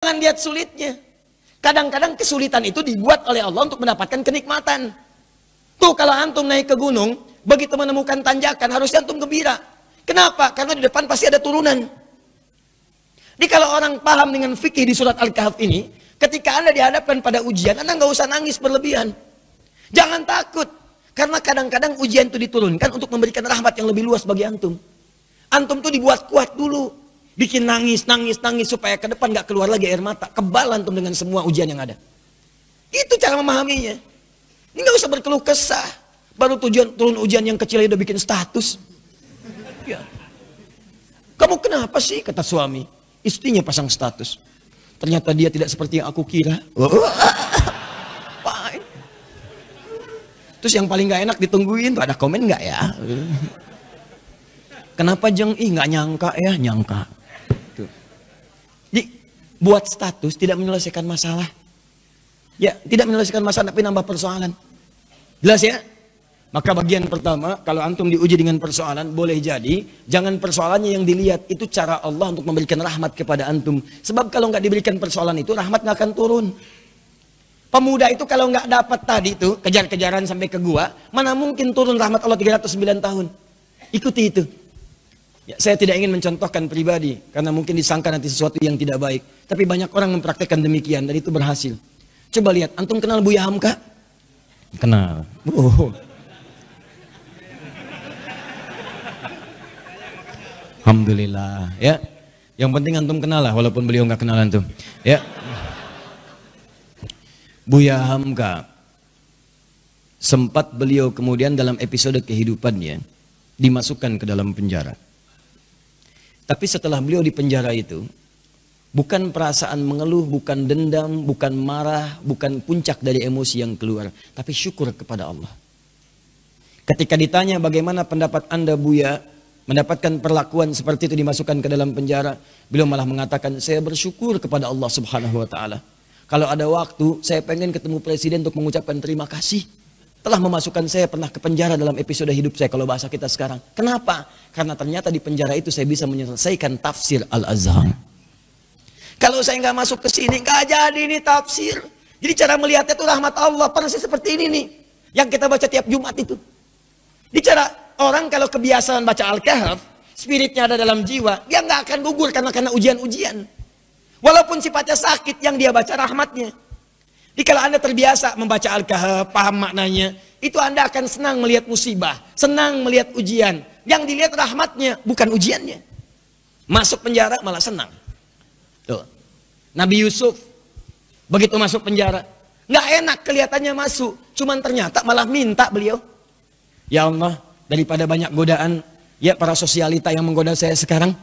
Jangan lihat sulitnya. Kadang-kadang kesulitan itu dibuat oleh Allah untuk mendapatkan kenikmatan. Tuh kalau antum naik ke gunung, begitu menemukan tanjakan, harusnya antum gembira. Kenapa? Karena di depan pasti ada turunan. Jadi kalau orang paham dengan fikih di surat Al-Kahf ini, ketika Anda dihadapkan pada ujian, Anda nggak usah nangis berlebihan. Jangan takut. Karena kadang-kadang ujian itu diturunkan untuk memberikan rahmat yang lebih luas bagi antum. Antum tuh dibuat kuat dulu. Bikin nangis supaya ke depan gak keluar lagi air mata. Kebal antum dengan semua ujian yang ada. Itu cara memahaminya. Ini gak usah berkeluh kesah. Baru turun ujian yang kecil udah bikin status. Ya. Kamu kenapa sih? Kata suami. Istrinya pasang status. Ternyata dia tidak seperti yang aku kira. Terus yang paling gak enak ditungguin tuh ada komen gak ya? Kenapa Jeng? Ih gak nyangka ya. Nyangka. Jadi buat status tidak menyelesaikan masalah. Ya, tidak menyelesaikan masalah tapi nambah persoalan. Jelas ya? Maka bagian pertama, kalau antum diuji dengan persoalan, boleh jadi jangan persoalannya yang dilihat, itu cara Allah untuk memberikan rahmat kepada antum. Sebab kalau nggak diberikan persoalan itu, rahmat nggak akan turun. Pemuda itu kalau nggak dapat tadi itu, kejar-kejaran sampai ke gua, mana mungkin turun rahmat Allah 309 tahun. Ikuti itu. Ya, saya tidak ingin mencontohkan pribadi, karena mungkin disangka nanti sesuatu yang tidak baik. Tapi banyak orang mempraktekkan demikian, dan itu berhasil. Coba lihat, antum kenal Buya Hamka? Kenal. Alhamdulillah. Ya, yang penting antum kenal lah, walaupun beliau nggak kenal antum. Ya, Buya Hamka, sempat beliau kemudian dalam episode kehidupannya dimasukkan ke dalam penjara. Tapi setelah beliau di penjara itu, bukan perasaan mengeluh, bukan dendam, bukan marah, bukan puncak dari emosi yang keluar, tapi syukur kepada Allah. Ketika ditanya bagaimana pendapat Anda Buya mendapatkan perlakuan seperti itu dimasukkan ke dalam penjara, beliau malah mengatakan, saya bersyukur kepada Allah Subhanahu wa Ta'ala. Kalau ada waktu, saya pengen ketemu presiden untuk mengucapkan terima kasih. Telah memasukkan saya pernah ke penjara dalam episode hidup saya, kalau bahasa kita sekarang. Kenapa? Karena ternyata di penjara itu saya bisa menyelesaikan tafsir Al-Azhar. Kalau saya nggak masuk ke sini, nggak jadi ini tafsir. Jadi cara melihatnya itu rahmat Allah, persis seperti ini nih. Yang kita baca tiap Jumat itu. Di cara orang kalau kebiasaan baca Al-Kahf, spiritnya ada dalam jiwa, dia nggak akan gugur karena ujian-ujian. Walaupun sifatnya sakit, yang dia baca rahmatnya. Jadi kalau Anda terbiasa membaca Al-Kahf, paham maknanya, itu Anda akan senang melihat musibah, senang melihat ujian. Yang dilihat rahmatnya, bukan ujiannya. Masuk penjara malah senang. Tuh. Nabi Yusuf, begitu masuk penjara, nggak enak kelihatannya masuk, cuman ternyata malah minta beliau. Ya Allah, daripada banyak godaan, ya para sosialita yang menggoda saya sekarang,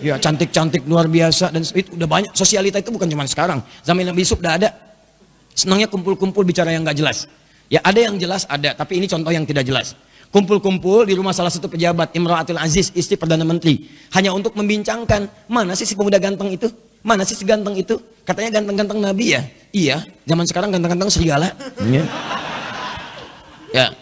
ya cantik-cantik luar biasa, dan itu udah banyak. Sosialita itu bukan cuma sekarang, zaman Nabi Yusuf udah ada. Senangnya kumpul-kumpul bicara yang gak jelas. Ya ada yang jelas ada, tapi ini contoh yang tidak jelas. Kumpul-kumpul di rumah salah satu pejabat, Imra'atul Aziz, istri Perdana Menteri. Hanya untuk membincangkan, mana sih si pemuda ganteng itu? Mana sih si ganteng itu? Katanya ganteng-ganteng Nabi ya? Iya, zaman sekarang ganteng-ganteng serigala. Ya.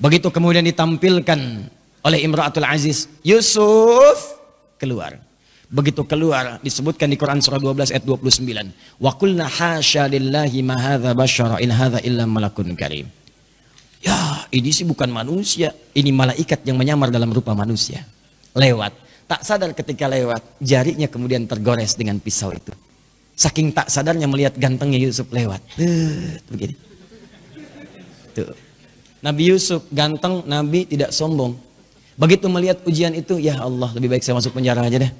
Begitu kemudian ditampilkan oleh Imra'atul Aziz, Yusuf keluar. Begitu keluar, disebutkan di Quran surah 12 ayat 29. Wa qulna hasya lillahi ma hadza basyara in hadza illa malakun karim. Ya, ini sih bukan manusia, ini malaikat yang menyamar dalam rupa manusia. Lewat, tak sadar ketika lewat, jarinya kemudian tergores dengan pisau itu. Saking tak sadarnya melihat gantengnya Yusuf lewat. Begini. Tuh. Nabi Yusuf ganteng, Nabi tidak sombong. Begitu melihat ujian itu, ya Allah, lebih baik saya masuk penjara aja deh.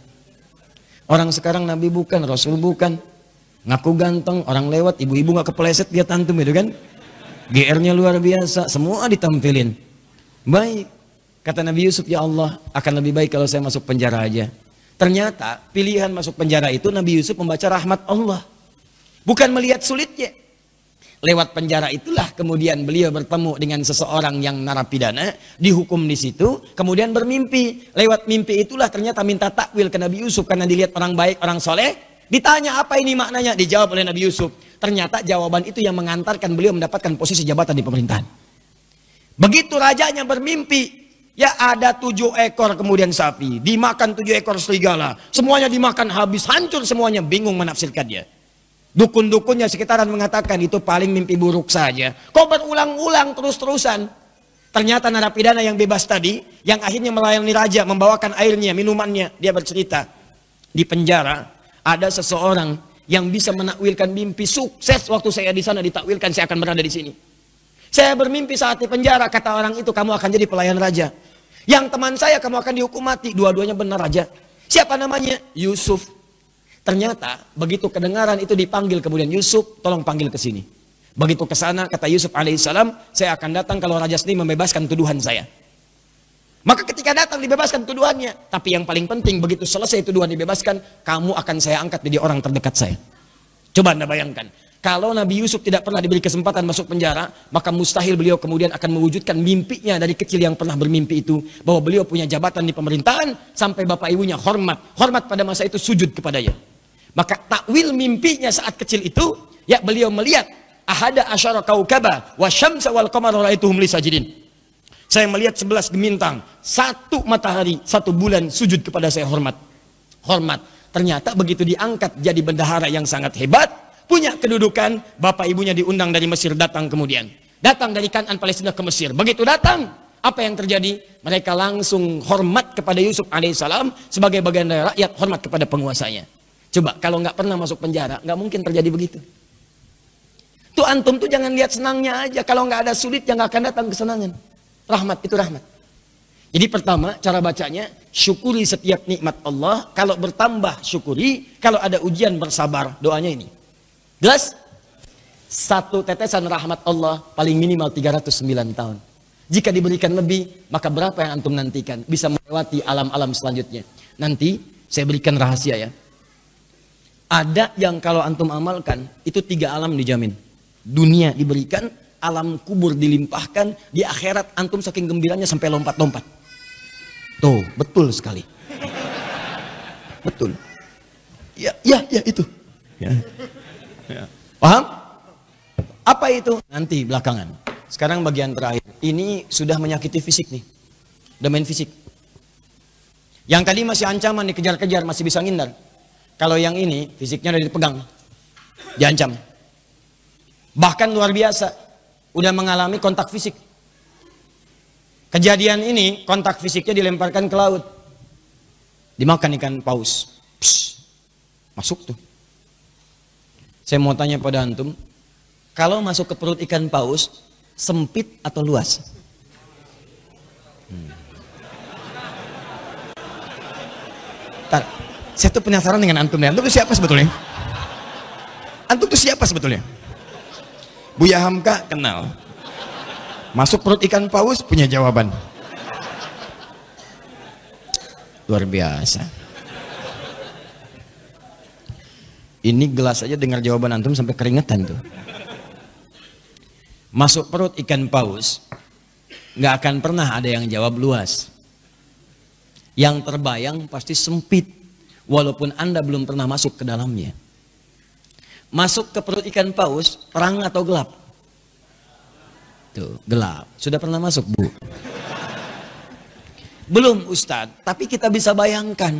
Orang sekarang Nabi bukan, Rasul bukan. Ngaku ganteng, orang lewat, ibu-ibu gak kepleset lihat antum itu kan. GR-nya luar biasa, semua ditampilin. Baik, kata Nabi Yusuf, ya Allah, akan lebih baik kalau saya masuk penjara aja. Ternyata pilihan masuk penjara itu Nabi Yusuf membaca rahmat Allah. Bukan melihat sulitnya. Lewat penjara itulah kemudian beliau bertemu dengan seseorang yang narapidana, dihukum di situ, kemudian bermimpi. Lewat mimpi itulah ternyata minta takwil ke Nabi Yusuf karena dilihat orang baik, orang soleh. Ditanya apa ini maknanya, dijawab oleh Nabi Yusuf. Ternyata jawaban itu yang mengantarkan beliau mendapatkan posisi jabatan di pemerintahan. Begitu rajanya bermimpi, Ya ada 7 ekor kemudian sapi, dimakan 7 ekor serigala, semuanya dimakan habis, hancur semuanya, bingung menafsirkannya. Dukun-dukunnya sekitaran mengatakan itu paling mimpi buruk saja. Kok berulang-ulang terus-terusan? Ternyata narapidana yang bebas tadi, yang akhirnya melayani raja, membawakan airnya, minumannya, dia bercerita, di penjara ada seseorang yang bisa menakwilkan mimpi sukses. Waktu saya di sana ditakwilkan saya akan berada di sini. Saya bermimpi saat di penjara, kata orang itu, kamu akan jadi pelayan raja. Yang teman saya, kamu akan dihukum mati. Dua-duanya benar raja. Siapa namanya? Yusuf. Ternyata begitu kedengaran itu dipanggil kemudian, Yusuf, tolong panggil ke sini. Begitu ke sana, kata Yusuf alaihissalam, saya akan datang kalau raja sendiri membebaskan tuduhan saya. Maka ketika datang dibebaskan tuduhannya. Tapi yang paling penting, begitu selesai tuduhan dibebaskan, kamu akan saya angkat jadi orang terdekat saya. Coba Anda bayangkan. Kalau Nabi Yusuf tidak pernah diberi kesempatan masuk penjara, maka mustahil beliau kemudian akan mewujudkan mimpinya dari kecil yang pernah bermimpi itu. Bahwa beliau punya jabatan di pemerintahan, sampai bapak ibunya hormat. Hormat pada masa itu sujud kepadanya. Maka takwil mimpinya saat kecil itu, ya beliau melihat, ahada asyara kaukaba, wa syamsa wal qamara ra'aituhum li sajidin. Saya melihat 11 bintang, 1 matahari, 1 bulan sujud kepada saya, hormat. Hormat. Ternyata begitu diangkat jadi bendahara yang sangat hebat, punya kedudukan, bapak ibunya diundang dari Mesir datang kemudian. Datang dari Kanaan Palestina ke Mesir. Begitu datang, apa yang terjadi? Mereka langsung hormat kepada Yusuf alaihissalam sebagai bagian dari rakyat, hormat kepada penguasanya. Coba, kalau nggak pernah masuk penjara, nggak mungkin terjadi begitu. Tuh antum tuh jangan lihat senangnya aja. Kalau nggak ada sulit, yang nggak akan datang kesenangan. Rahmat, itu rahmat. Jadi pertama, cara bacanya, syukuri setiap nikmat Allah. Kalau bertambah, syukuri. Kalau ada ujian, bersabar. Doanya ini. Jelas? 1 tetesan rahmat Allah paling minimal 309 tahun. Jika diberikan lebih, maka berapa yang antum nantikan? Bisa melewati alam-alam selanjutnya. Nanti saya berikan rahasia ya. Ada yang kalau antum amalkan, itu 3 alam dijamin. Dunia diberikan, alam kubur dilimpahkan, di akhirat antum saking gembiranya sampai lompat-lompat. Tuh, betul sekali. Betul. Ya itu. Ya. Ya. Paham? Apa itu? Nanti belakangan. Sekarang bagian terakhir. Ini sudah menyakiti fisik nih. Udah main fisik. Yang tadi masih ancaman, dikejar-kejar, masih bisa ngindar. Kalau yang ini, fisiknya udah dipegang. Diancam. Bahkan luar biasa. Udah mengalami kontak fisik. Kejadian ini, kontak fisiknya dilemparkan ke laut. Dimakan ikan paus. Psst. Masuk tuh. Saya mau tanya pada antum, kalau masuk ke perut ikan paus, sempit atau luas? Ntar, saya tuh penasaran dengan antum. Antum tuh siapa sebetulnya? Antum tuh siapa sebetulnya? Buya Hamka kenal. Masuk perut ikan paus punya jawaban. Luar biasa. Ini gelas aja dengar jawaban antum sampai keringetan tuh. Masuk perut ikan paus, nggak akan pernah ada yang jawab luas. Yang terbayang pasti sempit, walaupun Anda belum pernah masuk ke dalamnya. Masuk ke perut ikan paus, terang atau gelap? Tuh, gelap. Sudah pernah masuk, Bu? Belum, Ustadz, tapi kita bisa bayangkan.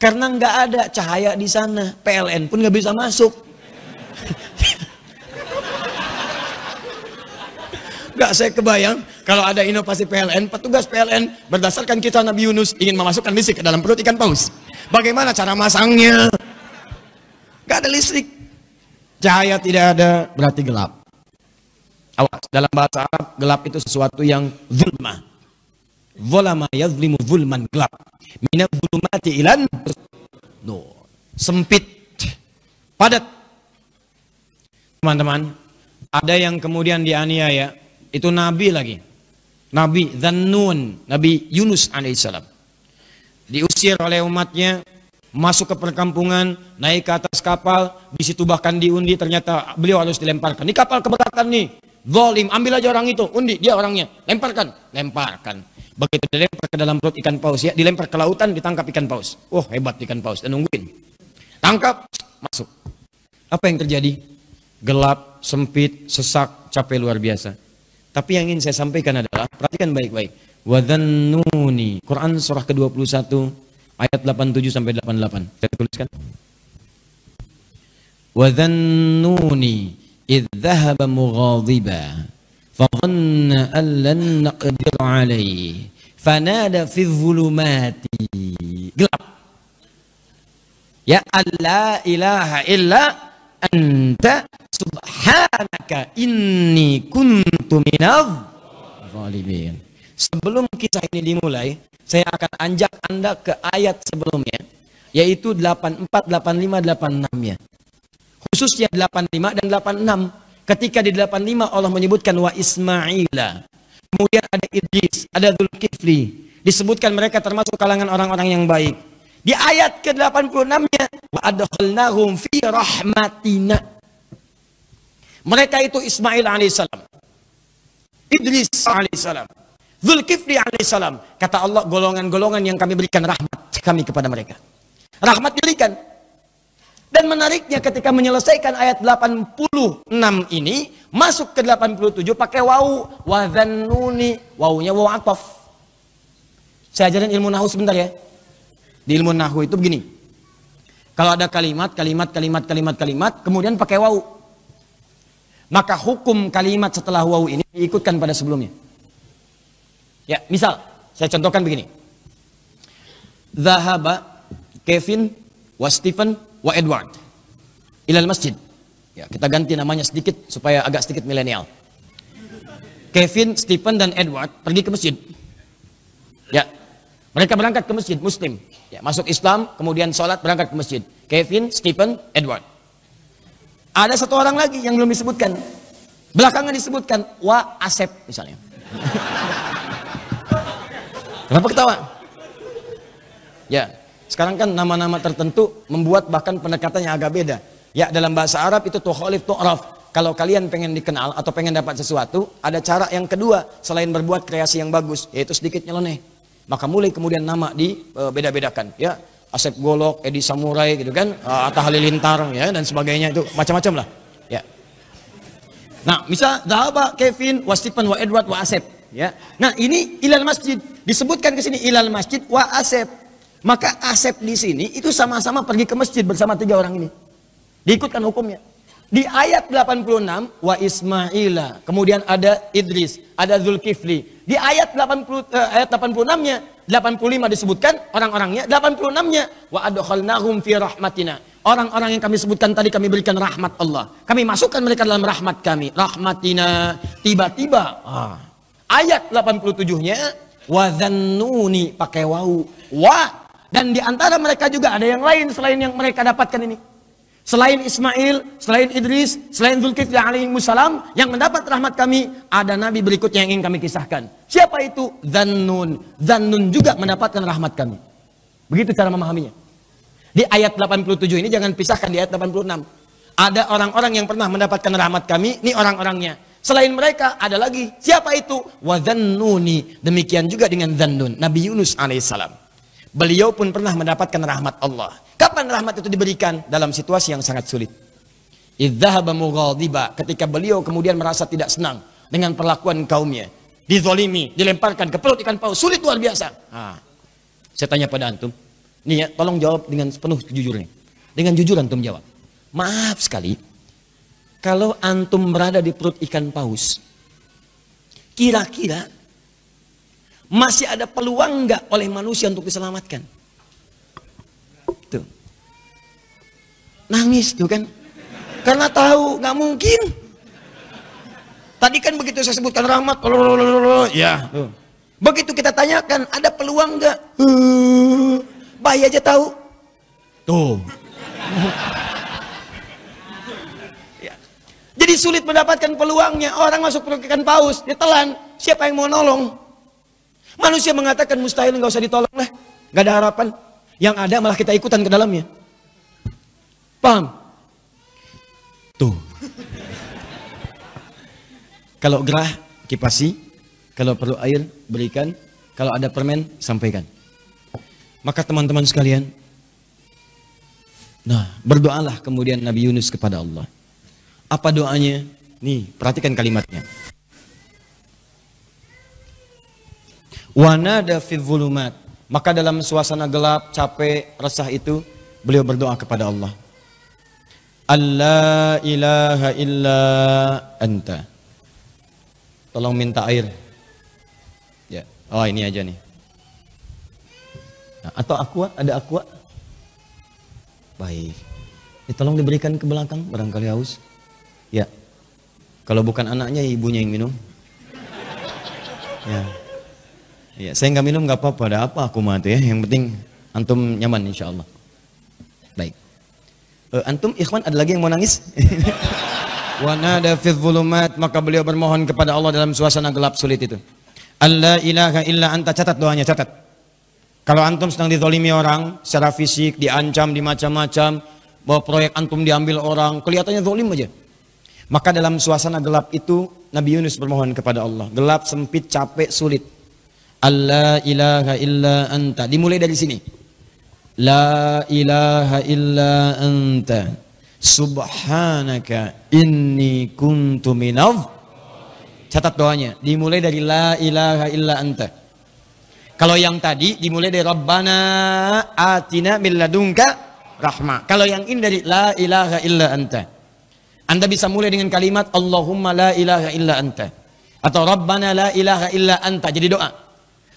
Karena nggak ada cahaya di sana, PLN pun nggak bisa masuk. Nggak, saya kebayang kalau ada inovasi PLN, petugas PLN berdasarkan kisah Nabi Yunus ingin memasukkan listrik ke dalam perut ikan paus. Bagaimana cara masangnya? Nggak ada listrik, cahaya tidak ada, berarti gelap. Awas, dalam bahasa Arab gelap itu sesuatu yang zulmah. Zulama yazlimu zulman, gelap. Minaz zulumati ilan nur. Sempit, padat. Teman-teman, ada yang kemudian dianiaya, itu nabi lagi. Nabi Dzannun, Nabi Yunus alaihissalam. Diusir oleh umatnya, masuk ke perkampungan, naik ke atas kapal, di situ bahkan diundi, ternyata beliau harus dilemparkan. Di kapal keberatan nih, zalim, ambil aja orang itu, undi, dia orangnya, lemparkan. Begitu dilempar ke dalam perut ikan paus, ya, dilempar ke lautan, ditangkap ikan paus. Oh, hebat ikan paus, dan nungguin. Tangkap, masuk. Apa yang terjadi? Gelap, sempit, sesak, capek luar biasa. Tapi yang ingin saya sampaikan adalah, perhatikan baik-baik. Wa dhannuni. Quran surah ke-21 ayat 87 sampai 88. Saya tuliskan. Wa dhannuni idh dhahaba mughadiba fa dhanna an lan naqdir alayhi fanada fi dhulumati. Gelap. Ya alla ilaha illa anta subhanaka inni kuntu minadh zalimin. Sebelum kisah ini dimulai, saya akan anjak Anda ke ayat sebelumnya, yaitu 84, 85, 86-nya. Khususnya 85 dan 86. Ketika di 85 Allah menyebutkan wa Ismaila, kemudian ada Idris, ada Dzulkifli, disebutkan mereka termasuk kalangan orang-orang yang baik. Di ayat ke-86-nya, wa adkhalnahum fi rahmatina. Mereka itu Ismail alaihissalam, Idris alaihissalam, Dzulkifli alaihissalam. Kata Allah, golongan-golongan yang kami berikan rahmat kami kepada mereka. Rahmat diberikan. Dan menariknya ketika menyelesaikan ayat 86 ini, masuk ke 87 pakai wawu, wa dhannuni, wawunya wawu ataf. Saya ajarin ilmu nahwu sebentar ya. Di ilmu nahwu itu begini. Kalau ada kalimat, kemudian pakai wawu, maka hukum kalimat setelah wawu ini diikutkan pada sebelumnya. Ya, misal saya contohkan begini. Zahaba Kevin wa Stephen wa Edward ilal masjid. Ya, kita ganti namanya sedikit supaya agak sedikit milenial. Kevin, Stephen dan Edward pergi ke masjid. Ya. Mereka berangkat ke masjid Muslim. Ya, masuk Islam, kemudian sholat, berangkat ke masjid. Kevin, Stephen, Edward. Ada satu orang lagi yang belum disebutkan. Belakangan disebutkan wa Asep misalnya. Kenapa ketawa? Ya, sekarang kan nama-nama tertentu membuat bahkan pendekatannya agak beda. Ya, dalam bahasa Arab itu tukhalif tu'raf. Kalau kalian pengen dikenal atau pengen dapat sesuatu, ada cara yang kedua selain berbuat kreasi yang bagus, yaitu sedikit nyeleneh. Maka mulai kemudian nama dibeda-bedakan. Ya, Asep Golok, Edi Samurai, gitu kan, Atta Halilintar, ya, dan sebagainya itu macam-macam lah. Ya. Nah, misal Zahaba Kevin, wa Stephen, wa Edward, wa Asep. Ya. Nah, ini ilal masjid disebutkan ke sini ilal masjid wa Asep. Maka Asep di sini itu sama-sama pergi ke masjid bersama tiga orang ini. Diikutkan hukumnya. Di ayat 86 wa Ismaila, kemudian ada Idris, ada Dzulkifli. Di ayat 86-nya, 85 disebutkan orang-orangnya, 86-nya wa adkhalnahum fi rahmatina. Orang-orang yang kami sebutkan tadi kami berikan rahmat Allah. Kami masukkan mereka dalam rahmat kami. Rahmatina. Tiba-tiba ayat 87-nya wa dhannuni pakai wawu. Wa, dan di antara mereka juga ada yang lain selain yang mereka dapatkan ini. Selain Ismail, selain Idris, selain Dzulkifli alaihissalam yang mendapat rahmat kami, ada nabi berikutnya yang ingin kami kisahkan. Siapa itu? Dhannun. Dhannun juga mendapatkan rahmat kami. Begitu cara memahaminya. Di ayat 87 ini jangan pisahkan di ayat 86. Ada orang-orang yang pernah mendapatkan rahmat kami, ini orang-orangnya. Selain mereka ada lagi. Siapa itu? Wa dhannuni. Demikian juga dengan Dhannun, Nabi Yunus alaihissalam. Beliau pun pernah mendapatkan rahmat Allah. Kapan rahmat itu diberikan? Dalam situasi yang sangat sulit. Idzahaba mughadiba, ketika beliau kemudian merasa tidak senang dengan perlakuan kaumnya, dizolimi, dilemparkan ke perut ikan paus, sulit luar biasa. Saya tanya pada antum, nih ya, tolong jawab dengan sepenuh kejujuran. Dengan jujur antum jawab. Maaf sekali, kalau antum berada di perut ikan paus, kira-kira masih ada peluang nggak oleh manusia untuk diselamatkan? Tuh. Nangis tuh kan. Karena tahu nggak mungkin. Tadi kan begitu saya sebutkan rahmat, ya. Begitu kita tanyakan, ada peluang nggak? Bayi aja tahu. Tuh. Ya. Jadi sulit mendapatkan peluangnya. Orang masuk perut ikan paus, ditelan. Siapa yang mau nolong? Manusia mengatakan mustahil, nggak usah ditolong lah, nggak ada harapan. Yang ada malah kita ikutan ke dalamnya. Paham? Tuh. Kalau gerah kipasi, kalau perlu air berikan, kalau ada permen sampaikan. Maka teman-teman sekalian, nah berdoalah kemudian Nabi Yunus kepada Allah. Apa doanya? Nih perhatikan kalimatnya. Wa nada fi dzulumat. Maka dalam suasana gelap, capek, resah itu beliau berdoa kepada Allah. Allah ilaha illa anta. Tolong minta air. Ya. Oh, ini aja nih. Nah, atau aqua, ada aqua? Baik. Ini tolong diberikan ke belakang, barangkali haus. Ya. Kalau bukan anaknya, ibunya yang minum. Ya. Ya, saya nggak minum nggak apa-apa, ada apa aku mati ya. Yang penting antum nyaman insya Allah. Baik. Antum ikhwan ada lagi yang mau nangis? Wa nada fi dzulumat, maka beliau bermohon kepada Allah dalam suasana gelap sulit itu. Allah ilaha illa anta, catat doanya, catat. Kalau antum sedang dizalimi orang secara fisik, diancam, dimacam-macam, bahwa proyek antum diambil orang, kelihatannya zalim aja. Maka dalam suasana gelap itu Nabi Yunus bermohon kepada Allah. Gelap, sempit, capek, sulit. Allah ilaha illa anta. Dimulai dari sini. La ilaha illa anta subhanaka inni kuntu minadh. Catat doanya. Dimulai dari la ilaha illa anta. Kalau yang tadi dimulai dari Rabbana atina min ladunka rahmah. Kalau yang ini dari la ilaha illa anta. Anda bisa mulai dengan kalimat Allahumma la ilaha illa anta. Atau Rabbana la ilaha illa anta. Jadi doa.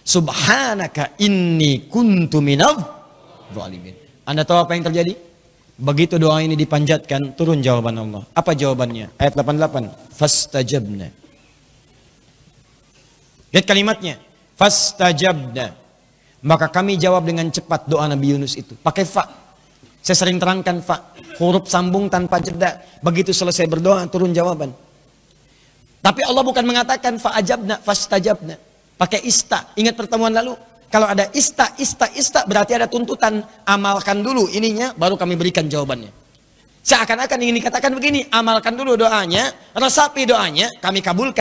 Subhanaka inni kuntu minadh zalimin. Anda tahu apa yang terjadi? Begitu doa ini dipanjatkan, turun jawaban Allah. Apa jawabannya? Ayat 88. Fastajabna. Lihat kalimatnya. Fastajabna. Maka kami jawab dengan cepat doa Nabi Yunus itu. Pakai fa. Saya sering terangkan fa. Huruf sambung tanpa jeda. Begitu selesai berdoa, turun jawaban. Tapi Allah bukan mengatakan fa'ajabna, fastajabna. Pakai ista. Ingat pertemuan lalu? Kalau ada ista berarti ada tuntutan. Amalkan dulu ininya, baru kami berikan jawabannya. Seakan-akan ingin dikatakan begini, amalkan dulu doanya, resapi doanya, kami kabulkan.